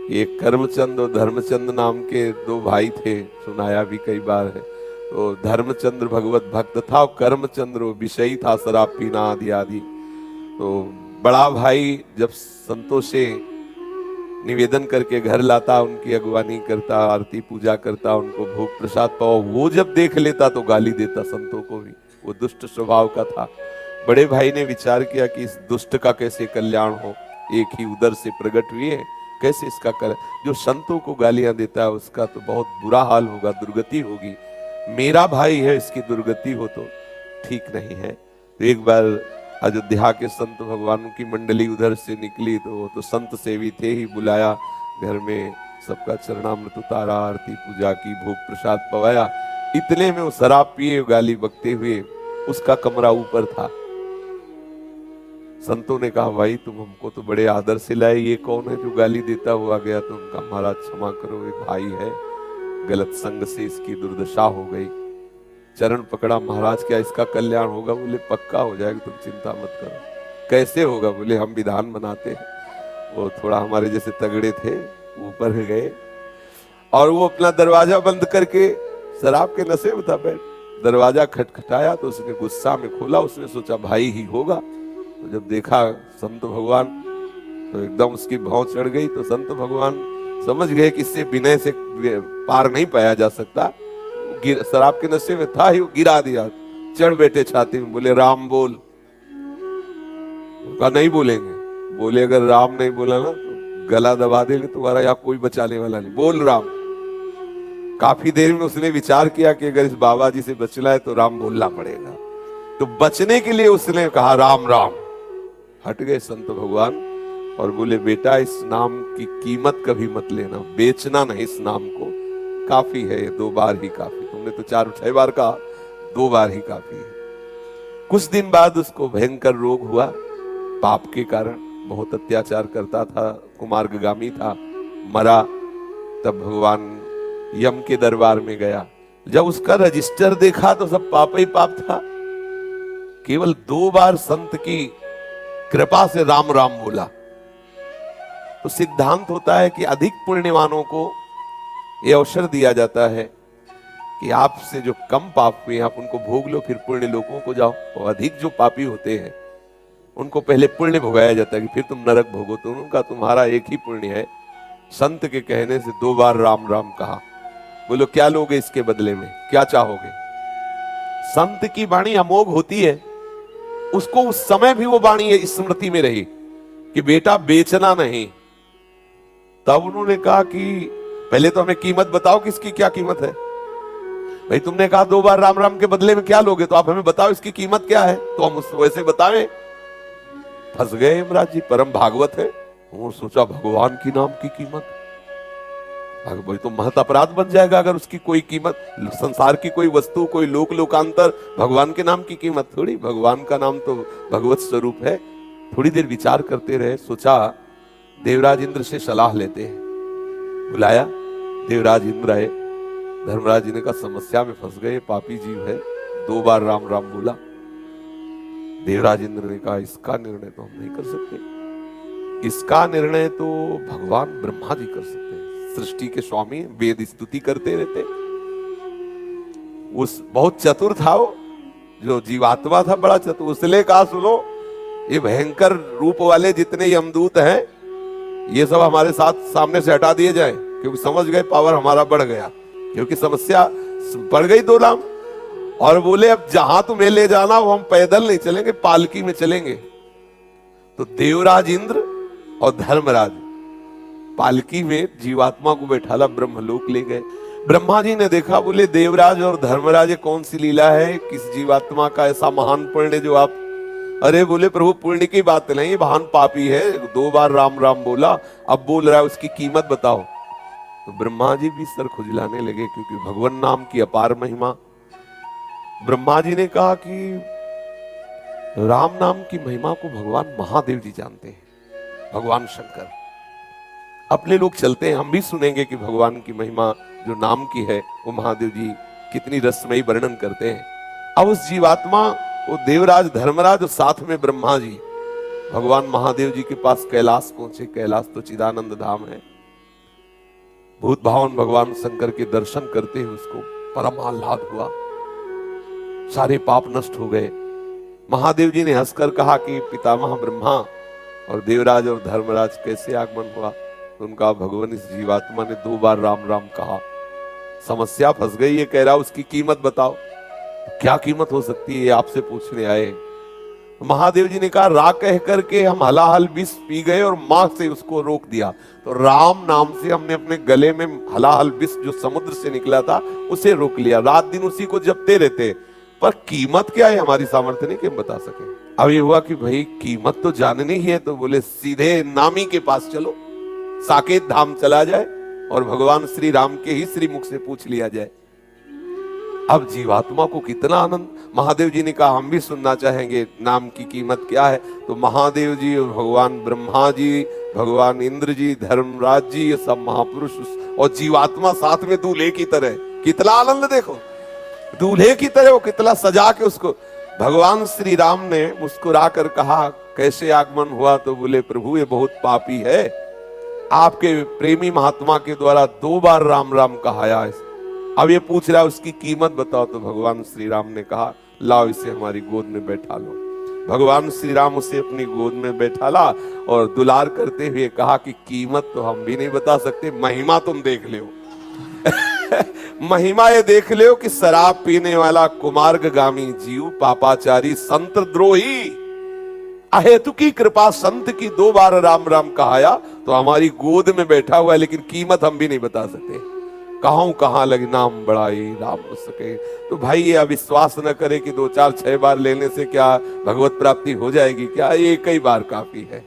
एक कर्मचंद और धर्मचंद नाम के दो भाई थे, सुनाया भी कई बार है। तो धर्मचंद्र भगवत भक्त था और कर्मचंद्र विषयी था, शराब पीना आदि आदि। तो बड़ा भाई जब संतों से निवेदन करके घर लाता, उनकी अगवानी करता, आरती पूजा करता, उनको भोग प्रसाद पाओ, वो जब देख लेता तो गाली देता संतों को भी। वो दुष्ट स्वभाव का था। बड़े भाई ने विचार किया कि इस दुष्ट का कैसे कल्याण हो, एक ही उदर से प्रकट हुए, कैसे इसका कर, जो संतों को गालियां देता है उसका तो बहुत बुरा हाल होगा, दुर्गति होगी। मेरा भाई है, इसकी दुर्गति हो तो ठीक नहीं है। तो एक बार अयोध्या के संत भगवानों की मंडली उधर से निकली, तो वो तो संत सेवी थे ही, बुलाया घर में, सबका चरणामृत उतारा, आरती पूजा की, भोग प्रसाद पवाया। इतने में वो शराब पिए गाली बकते हुए, उसका कमरा ऊपर था। संतों ने कहा भाई तुम हमको तो बड़े आदर से लाए, ये कौन है जो गाली देता हुआ गया? तो उनका महाराज क्षमा करो, एक भाई है, गलत संग से इसकी दुर्दशा हो गई। चरण पकड़ा, महाराज क्या इसका कल्याण होगा? बोले पक्का हो जाएगा, तुम चिंता मत करो। कैसे होगा? बोले हम विधान बनाते हैं। वो थोड़ा हमारे जैसे तगड़े थे, ऊपर गए और वो अपना दरवाजा बंद करके, शराब के नशे में था, बैठ दरवाजा खटखटाया तो उसने गुस्सा में खोला, उसने सोचा भाई ही होगा। तो जब देखा संत भगवान तो एकदम उसकी भौं चढ़ गई। तो संत भगवान समझ गए कि इससे विनय से पार नहीं पाया जा सकता। शराब के नशे में था ही, वो गिरा दिया, चढ़ बैठे छाती में, बोले राम बोल। कहा नहीं बोलेंगे। बोले अगर राम नहीं बोला ना तो गला दबा देंगे तुम्हारा, या कोई बचाने वाला नहीं, बोल राम। काफी देर में उसने विचार किया कि अगर इस बाबा जी से बचना है तो राम बोलना पड़ेगा। तो बचने के लिए उसने कहा राम राम। हट गए संत भगवान और बोले बेटा इस नाम की कीमत कभी मत लेना, बेचना नहीं इस नाम को, काफी है, 2 बार ही काफी, तुमने तो 4-6 बार कहा, 2 बार ही काफी है। कुछ दिन बाद उसको भयंकर रोग हुआ, पाप के कारण, बहुत अत्याचार करता था, कुमार्गामी था, मरा। तब भगवान यम के दरबार में गया, जब उसका रजिस्टर देखा तो सब पाप ही पाप था। केवल 2 बार संत की कृपा से राम राम बोला। तो सिद्धांत होता है कि अधिक पुण्यवानों को यह अवसर दिया जाता है कि आपसे जो कम पाप हुए आप उनको भोग लो, फिर पुण्य लोगों को जाओ। और अधिक जो पापी होते हैं उनको पहले पुण्य भोगाया जाता है कि फिर तुम नरक भोगो। तो उनका तुम्हारा एक ही पुण्य है। संत के कहने से 2 बार राम राम कहा। बोलो क्या लोगे इसके बदले में, क्या चाहोगे? संत की वाणी अमोघ होती है, उसको उस समय भी वो वाणी स्मृति में रही कि बेटा बेचना नहीं। तब उन्होंने कहा कि पहले तो हमें कीमत बताओ कि इसकी क्या कीमत है। भाई तुमने कहा 2 बार राम राम के बदले में क्या लोगे, तो आप हमें बताओ इसकी कीमत क्या है, तो हम उसको वैसे बताएं। फंस गए यमराज जी, परम भागवत है। वो सोचा भगवान की नाम की कीमत, भाई तो महत अपराध बन जाएगा अगर उसकी कोई कीमत, संसार की कोई वस्तु, कोई लोक लोकांतर, भगवान के नाम की कीमत थोड़ी, भगवान का नाम तो भगवत स्वरूप है। थोड़ी देर विचार करते रहे, सोचा देवराज इंद्र से सलाह लेते हैं। बुलाया, देवराज इंद्र आए। धर्मराज जी ने कहा समस्या में फंस गए, पापी जीव है, 2 बार राम राम बोला। देवराज इंद्र ने कहा इसका निर्णय तो हम नहीं कर सकते, इसका निर्णय तो भगवान ब्रह्मा जी कर सकते हैं, सृष्टि के स्वामी, वेद स्तुति करते रहते। उस बहुत चतुर था वो, जो जीवात्मा था बड़ा चतुर। उसने कहा सुनो, ये भयंकर रूप वाले जितने यमदूत हैं ये सब हमारे साथ सामने से हटा दिए जाएं, क्योंकि समझ गए पावर हमारा बढ़ गया, क्योंकि समस्या बढ़ गई 2 लाम। और बोले अब जहां तुम्हें ले जाना वो हम पैदल नहीं चलेंगे, पालकी में चलेंगे। तो देवराज इंद्र और धर्मराज पालकी में जीवात्मा को बैठाला, ब्रह्मलोक ले गए। ब्रह्मा जी ने देखा, बोले देवराज और धर्मराज कौन सी लीला है, किस जीवात्मा का ऐसा महान पुण्य जो आप? अरे बोले प्रभु पुण्य की बात नहीं, महान पापी है, 2 बार राम राम बोला, अब बोल रहा है उसकी कीमत बताओ। तो ब्रह्मा जी भी सर खुजलाने लगे, क्योंकि भगवान नाम की अपार महिमा। ब्रह्मा जी ने कहा कि राम नाम की महिमा को भगवान महादेव जी जानते हैं, भगवान शंकर। अपने लोग चलते हैं, हम भी सुनेंगे कि भगवान की महिमा जो नाम की है वो महादेव जी कितनी रसमयी वर्णन करते हैं। अब उस जीवात्मा वो देवराज धर्मराज और साथ में ब्रह्मा जी भगवान महादेव जी के पास कैलाश पहुंचे। कैलाश तो चिदानंद धाम है। भूत भावन भगवान शंकर के दर्शन करते ही उसको परम आह्लाद हुआ, सारे पाप नष्ट हो गए। महादेव जी ने हंसकर कहा कि पितामह ब्रह्मा और देवराज और धर्मराज कैसे आगमन हुआ? तो उनका भगवान इस जीवात्मा ने 2 बार राम राम कहा। समस्या फंस गई, ये कह रहा उसकी कीमत बताओ। क्या कीमत हो सकती है, आपसे पूछने आए। महादेव जी ने कहा रा कह करके हम हलाहल विष पी गए और मां से उसको रोक दिया, तो राम नाम से हमने अपने गले में हलाहल विष जो समुद्र से निकला था उसे रोक लिया। रात दिन उसी को जपते रहते, पर कीमत क्या है हमारी सामर्थ्य नहीं कि हम बता सके। अब ये हुआ कि भाई कीमत तो जाननी ही है, तो बोले सीधे नामी के पास चलो, साकेत धाम चला जाए और भगवान श्री राम के ही श्रीमुख से पूछ लिया जाए। अब जीवात्मा को कितना आनंद। महादेव जी ने कहा हम भी सुनना चाहेंगे, नाम की कीमत क्या है? तो महादेव जी और भगवान ब्रह्मा जी, भगवान इंद्र जी, धर्मराज जी, ये सब महापुरुष और जीवात्मा साथ में दूल्हे की तरह, कितना आनंद देखो, दूल्हे की तरह वो कितना सजा के उसको। भगवान श्री राम ने मुस्कुरा कर कहा कैसे आगमन हुआ? तो बोले प्रभु ये बहुत पापी है, आपके प्रेमी महात्मा के द्वारा 2 बार राम राम कहाया है। अब ये पूछ रहा है उसकी कीमत बताओ। तो भगवान श्री राम ने कहा लाओ इसे हमारी गोद में बैठा लो। भगवान श्री राम उसे अपनी गोद में बैठा ला और दुलार करते हुए कहा कि कीमत तो हम भी नहीं बता सकते, महिमा तुम देख लो। महिमा ये देख लो कि शराब पीने वाला कुमार्गामी जीव, पापाचारी, संत द्रोही, अहेतु की कृपा संत की 2 बार राम राम कहाया तो हमारी गोद में बैठा हुआ है, लेकिन कीमत हम भी नहीं बता सकते। कहां लगे नाम बड़ाई राम सके। तो भाई ये अविश्वास न करे कि 2 4 6 बार लेने से क्या भगवत प्राप्ति हो जाएगी, क्या ये कई बार काफी है।